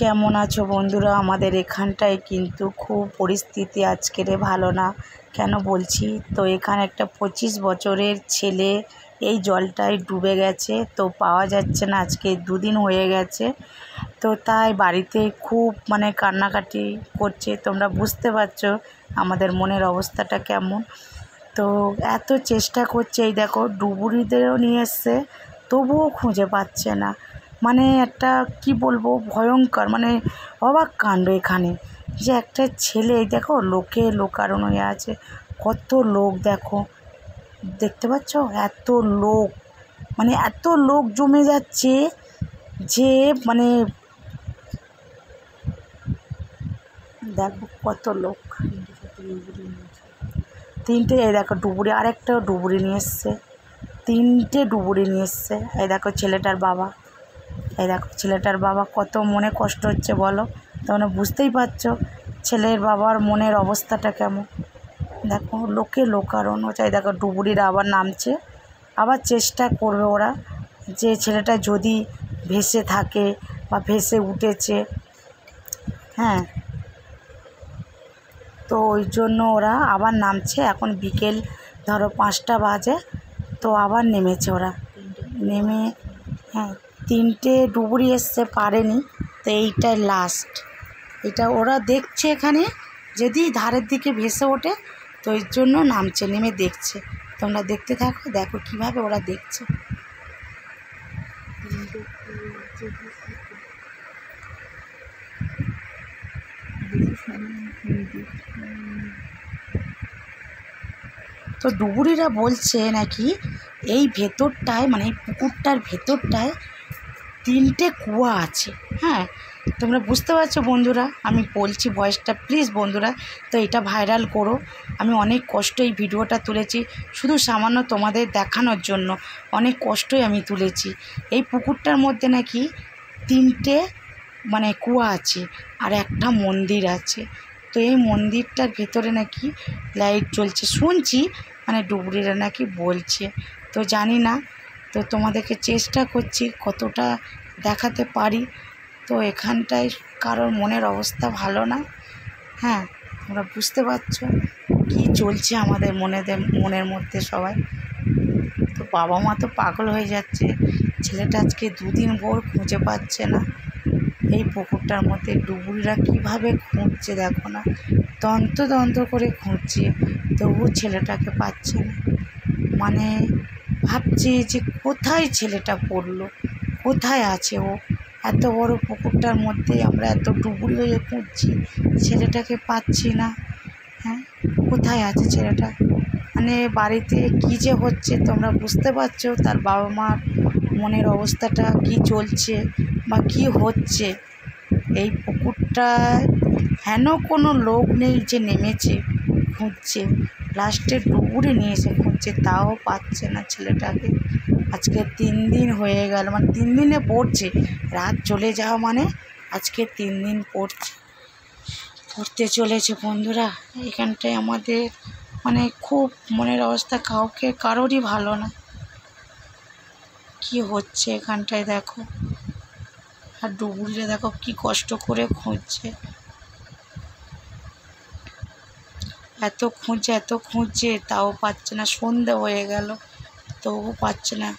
কেমন আছো বন্ধুরা? আমাদের এখানটায় কিন্তু খুব পরিস্থিতি আজকের ভালো না। কেন বলছি তো, এখানে একটা 25 বছরের ছেলে এই জলটায় ডুবে গেছে, তো পাওয়া যাচ্ছে না। আজকে 2 দিন হয়ে গেছে, তো তাই বাড়িতে খুব কান্নাকাটি করছে। তোমরা বুঝতে পারছো আমাদের মনের অবস্থাটা কেমন। তো এত চেষ্টা করছে, এই দেখো ডুবুরিদেরও নিয়ে এসছে, তবুও খুঁজে পাচ্ছে না। একটা কি বলবো, ভয়ঙ্কর অবাক কাণ্ড। এখানে যে একটা ছেলে, এই দেখো লোকে লোকারণ্য হয়ে আছে, কত লোক দেখো, দেখতে পাচ্ছ? এত লোক, এত লোক জমে যাচ্ছে যে দেখো কত লোক। 3টে, এই দেখো ডুবুরি, আরেকটা ডুবুরি নিয়ে এসছে, 3টে ডুবুরি নিয়ে এসছে। এই দেখো ছেলেটার বাবা, এই দেখো ছেলেটার বাবা, কত মনে কষ্ট হচ্ছে বলো। তোমরা বুঝতেই পারছো ছেলের বাবার মনের অবস্থাটা কেমন। দেখো লোকে লোকারণ্য। চাই দেখো ডুবুরিরা আবার নামছে, আবার চেষ্টা করবে ওরা, যে ছেলেটা যদি ভেসে থাকে বা ভেসে উঠেছে। হ্যাঁ, তো ওই জন্য ওরা আবার নামছে। এখন বিকেল ধরো 5টা বাজে, তো আবার নেমেছে ওরা। নেমে হ্যাঁ, 3টে ডুবুরি এসছে, পারেনি, তো এইটাই লাস্ট। এটা ওরা দেখছে এখানে যদি ধারের দিকে ভেসে ওঠে, তো ওই জন্য নামছে, নেমে দেখছে। তোমরা দেখতে থাকো, দেখো কিভাবে ওরা দেখছে। তো ডুবুরিরা বলছে নাকি এই ভেতরটায়, এই পুকুরটার ভেতরটায় 3টে কুয়া আছে। হ্যাঁ, তোমরা বুঝতে পারছো বন্ধুরা, আমি বলছি ভয়েসটা প্লিজ বন্ধুরা, তো এটা ভাইরাল করো। আমি অনেক কষ্ট এই ভিডিওটা তুলেছি, শুধু সামান্য তোমাদের দেখানোর জন্য। অনেক কষ্টই আমি তুলেছি। এই পুকুরটার মধ্যে নাকি 3টে কুয়া আছে, আর একটা মন্দির আছে। তো এই মন্দিরটার ভেতরে নাকি লাইট জ্বলছে শুনছি, ডুবুরিরা নাকি বলছে। তো জানি না, তো তোমাদেরকে চেষ্টা করছি কতটা দেখাতে পারি। তো এখানটায় কারোর মনের অবস্থা ভালো না। হ্যাঁ, তোমরা বুঝতে পারছো কী চলছে আমাদের মনের মধ্যে সবাই। তো বাবা মা তো পাগল হয়ে যাচ্ছে, ছেলেটা আজকে 2 দিন ভোর খুঁজে পাচ্ছে না। এই পুকুরটার মধ্যে ডুবুরিরা কীভাবে খুঁজছে দেখো না, তন্ত্র করে খুঁজছে, তবু ছেলেটাকে পাচ্ছে না। ভাবছে যে কোথায় ছেলেটা পড়লো, কোথায় আছে ও। এত বড় পুকুরটার মধ্যে আমরা এত ডুবুরি হয়ে খুঁজছি, ছেলেটাকে পাচ্ছি না। হ্যাঁ, কোথায় আছে ছেলেটা? বাড়িতে কী যে হচ্ছে তোমরা বুঝতে পারছো, তার বাবা মার মনের অবস্থাটা কি চলছে বা কি হচ্ছে। এই পুকুরটায় হেন কোনো লোক নেই যে নেমেছে খুঁজছে, লাস্টে ডুবুরি নিয়ে এসে খুঁজছে, তাও পাচ্ছে না ছেলেটাকে। আজকে 3 দিন হয়ে গেল, 3 দিনে পড়ছে, রাত চলে যাওয়া আজকে 3 দিন পড়তে চলেছে বন্ধুরা। এখানটায় আমাদের খুব মনের অবস্থা কারোরই ভালো না। কি হচ্ছে এখানটায় দেখো, আর ডুবুরিরা দেখো কি কষ্ট করে খুঁজছে। এত খুঁজছে তাও পাচ্ছে না। সন্ধে হয়ে গেল, তবু পাচ্ছে না,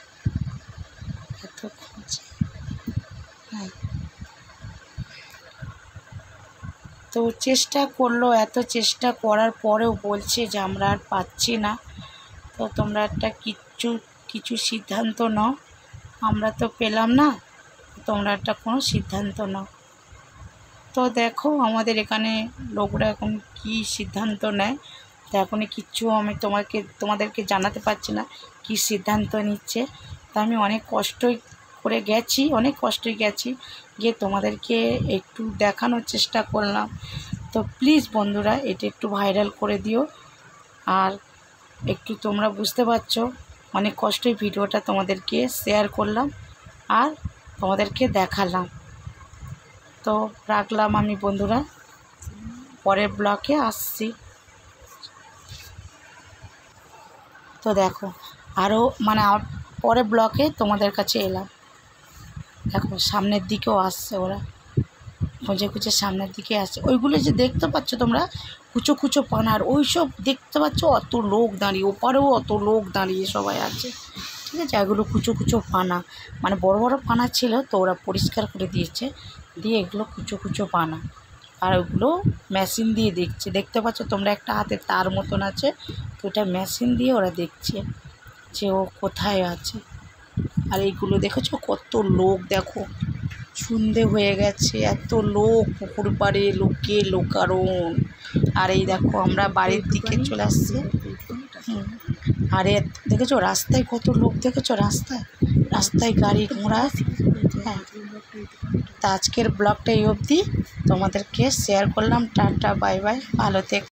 এত খুঁজছে। হ্যাঁ, তো চেষ্টা করলো, এত চেষ্টা করার পরেও বলছে যে আমরা আর পাচ্ছি না। তো তোমরা কিছু সিদ্ধান্ত নাও, আমরা তো পেলাম না, তোমরা কোনো সিদ্ধান্ত নাও। তো দেখো আমাদের এখানে লোকরা এখন কি সিদ্ধান্ত নেয়, তো এখনই কিচ্ছু আমি তোমাদেরকে জানাতে পারছি না কি সিদ্ধান্ত নিচ্ছে। তো আমি অনেক কষ্টই গেছি, গিয়ে তোমাদেরকে একটু দেখানোর চেষ্টা করলাম। তো প্লিজ বন্ধুরা এটা একটু ভাইরাল করে দিও। আর একটু তোমরা বুঝতে পারছো, অনেক কষ্টই ভিডিওটা তোমাদেরকে শেয়ার করলাম আর তোমাদেরকে দেখালাম। তো রাখলাম আমি বন্ধুরা, পরের ব্লকে আসছি। তো দেখো আরও পরের ব্লকে তোমাদের কাছে এলাম। দেখো সামনের দিকেও আসছে ওরা। খুঁজে খুঁজে সামনের দিকে আসছে। ওইগুলো যে দেখতে পাচ্ছ তোমরা কুচো কুচো পানার, ওই সব দেখতে পাচ্ছ অত লোক দাঁড়িয়ে, ওপারেও অত লোক দাঁড়িয়ে সবাই আছে, ঠিক আছে। এগুলো কুচো কুচো পানা, মানে বড় বড় পানা ছিল তো ওরা পরিষ্কার করে দিয়েছে, দিয়ে এগুলো কুচো কুচো পানা। আর ওগুলো মেশিন দিয়ে দেখছে, দেখতে পাচ্ছ তোমরা একটা হাতে তার মতন আছে, তো ওটা মেশিন দিয়ে ওরা দেখছে যে ও কোথায় আছে। আর এইগুলো দেখেছো কত লোক, দেখো সন্ধে হয়ে গেছে, এত লোক পুকুর পাড়ে, লোকে লোকারণ। আর এই দেখো আমরা বাড়ির দিকে চলে আসছি। আরে দেখেছো রাস্তায় কত লোক, দেখেছো রাস্তায় রাস্তায় গাড়ি ঘোড়া। হ্যাঁ, তা আজকের ব্লগটা এই অবধি তোমাদেরকে শেয়ার করলাম। টাটা বাই বাই, ভালো থেকো।